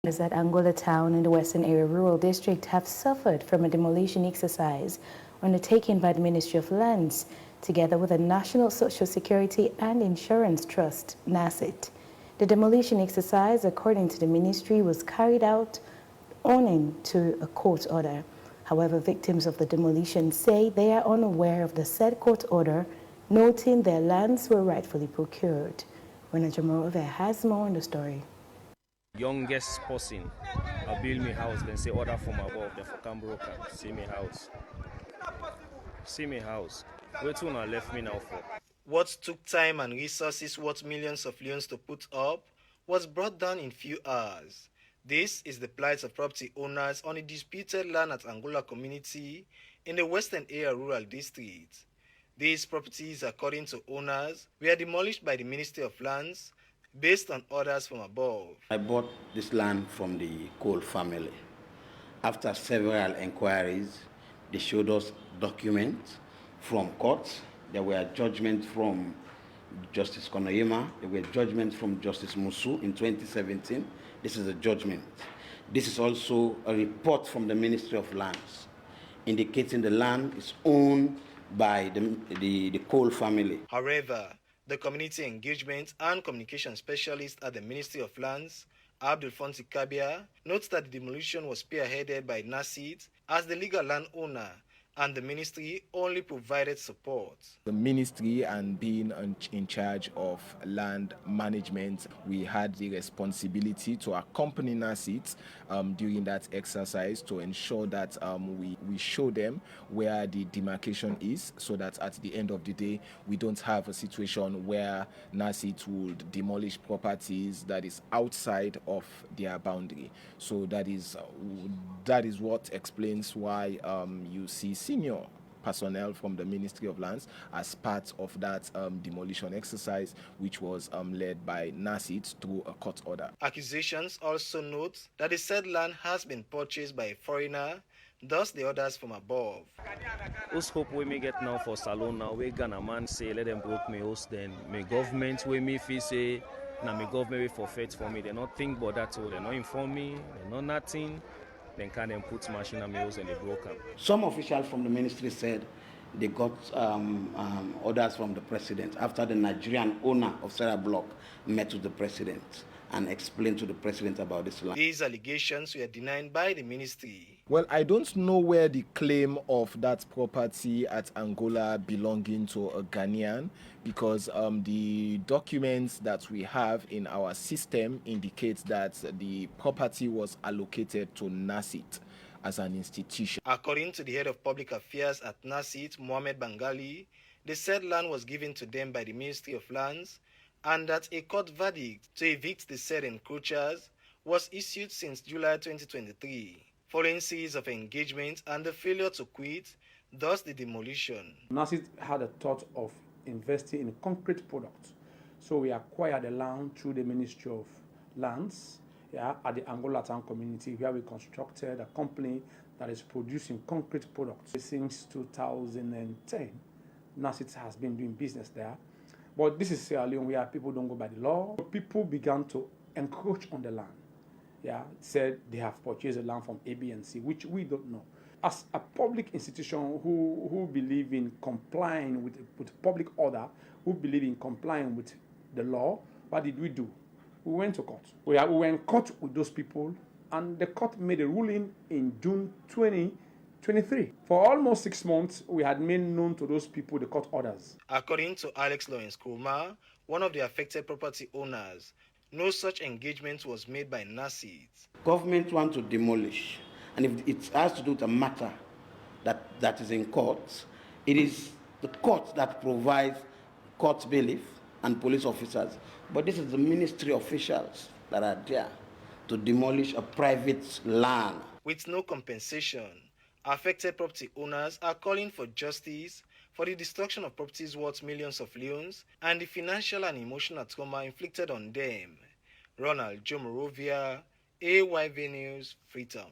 Is that Angola town in the Western Area Rural District have suffered from a demolition exercise undertaken by the Ministry of Lands, together with the National Social Security and Insurance Trust, NASIT. The demolition exercise, according to the ministry, was carried out owing to a court order. However, victims of the demolition say they are unaware of the said court order, noting their lands were rightfully procured. Rena Jamarove has more on the story. Youngest person, I build me house, then say order from above, then for come broken. See me house. See me house. Where to now left me now for? What took time and resources worth millions of leones to put up was brought down in few hours. This is the plight of property owners on the disputed land at Angola community in the Western Area Rural District. These properties, according to owners, were demolished by the Ministry of Lands based on orders from above. I bought this land from the Cole family. After several inquiries, they showed us documents from courts. There were judgments from Justice Konoyema. There were judgments from Justice Musu in 2017. This is a judgment. This is also a report from the Ministry of Lands, indicating the land is owned by the Cole family. However, the community engagement and communication specialist at the Ministry of Lands, Abdul Fonsi Kabia, notes that the demolition was spearheaded by NASIT as the legal landowner, and the ministry only provided support. The ministry, and being in charge of land management, we had the responsibility to accompany NASIT during that exercise to ensure that we show them where the demarcation is, so that at the end of the day we don't have a situation where NASIT would demolish properties that is outside of their boundary. So that is what explains why you see senior personnel from the Ministry of Lands as part of that demolition exercise, which was led by NASIT through a court order. Accusations also note that the said land has been purchased by a foreigner, thus the orders from above. Us hope we may get now for salon now. We gonna man say let them broke me host, then my government we me feel say now my government will forfeit for me. They not think about that, so they not inform me, they know nothing. Then can them put machine on meals and they broke them. Some officials from the ministry said they got orders from the president after the Nigerian owner of Sarah Block met with the president and explained to the president about this land. These allegations were denied by the ministry. Well, I don't know where the claim of that property at Angola belonging to a Ghanaian, because the documents that we have in our system indicate that the property was allocated to NASIT as an institution. According to the head of public affairs at NASIT, Mohamed Bangali, the said land was given to them by the Ministry of Lands, and that a court verdict to evict the said encroachers was issued since July 2023, following series of engagements and the failure to quit, thus the demolition. NASIT had a thought of investing in concrete products, so we acquired the land through the Ministry of Lands at the Angola town community, where we constructed a company that is producing concrete products. Since 2010, NASIT has been doing business there. But this is Sierra Leone, where people don't go by the law. People began to encroach on the land. Said they have purchased the land from A, B, and C, which we don't know. As a public institution who believe in complying with public order, who believe in complying with the law, what did we do? We went to court. We were in court with those people, and the court made a ruling in June 2023. For almost 6 months, we had made known to those people the court orders. According to Alex Lawrence Kurma, one of the affected property owners, no such engagement was made by NASIT. Government want to demolish, and if it has to do with a matter that is in court, it is the court that provides court bailiff and police officers. But this is the ministry officials that are there to demolish a private land. With no compensation, affected property owners are calling for justice for the destruction of properties worth millions of leones and the financial and emotional trauma inflicted on them. Ronald Jomorovia, AYV News, Freetown.